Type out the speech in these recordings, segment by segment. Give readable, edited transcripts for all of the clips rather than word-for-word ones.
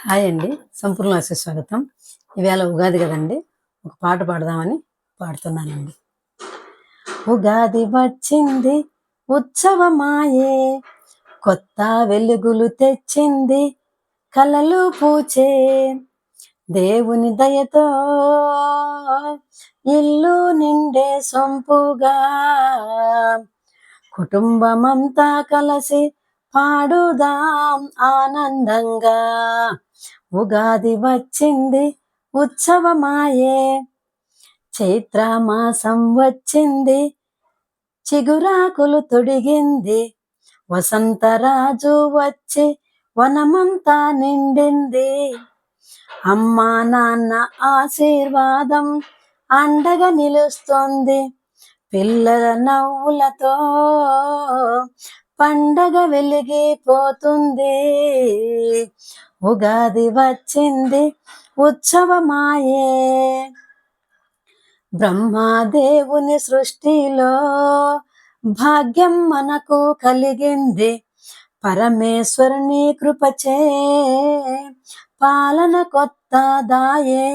Hi అండి, సంపూర్ణ స్వాగతం. ఈవేళ ఉగాది కదండి, ఒక పాట పాడదామని పాడుతున్నానండి. ఉగాది వచ్చింది ఉత్సవమాయే, కొత్త వెలుగులు తెచ్చింది కలలు పూచే, దేవుని దయతో ఇల్లు నిండే సొంపుగా, కుటుంబమంతా కలిసి పాడుదాం ఆనందంగా. ఉగాది వచ్చింది ఉత్సవమాయే, చైత్రమాసం వచ్చింది చిగురాకులు తొడిగింది, వసంతరాజు వచ్చి వనమంతా నిండింది. అమ్మా నాన్న ఆశీర్వాదం అండగా నిలుస్తుంది, పిల్లల నవ్వులతో పండగ వెలిగిపోతుంది. ఉగాది వచ్చింది ఉత్సవమాయే, బ్రహ్మదేవుని సృష్టిలో భాగ్యం మనకు కలిగింది, పరమేశ్వరుని కృపచే పాలన కొత్తదాయే,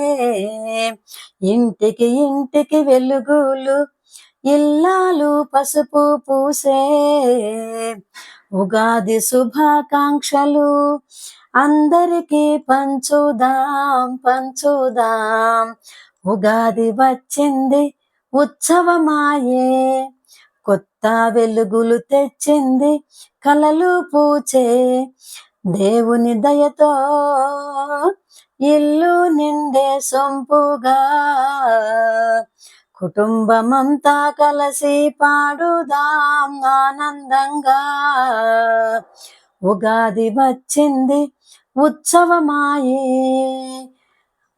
ఇంటికి ఇంటికి వెలుగులు ఇల్లాలు పసుపు పూసే. ఉగాది శుభాకాంక్షలు అందరికీ పంచుదాం పంచుదాం. ఉగాది వచ్చింది ఉత్సవమాయే, కొత్త వెలుగులు తెచ్చింది కలలు పూచే, దేవుని దయతో ఇల్లు నిండే సొంపుగా, కుటుంబమంతా కలిసి పాడుదాం ఆనందంగా. ఉగాది వచ్చింది ఉత్సవమాయే,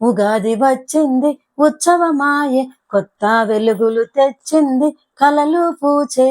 ఉగాది వచ్చింది ఉత్సవమాయే, కొత్త వెలుగులు తెచ్చింది కలలు పూచే.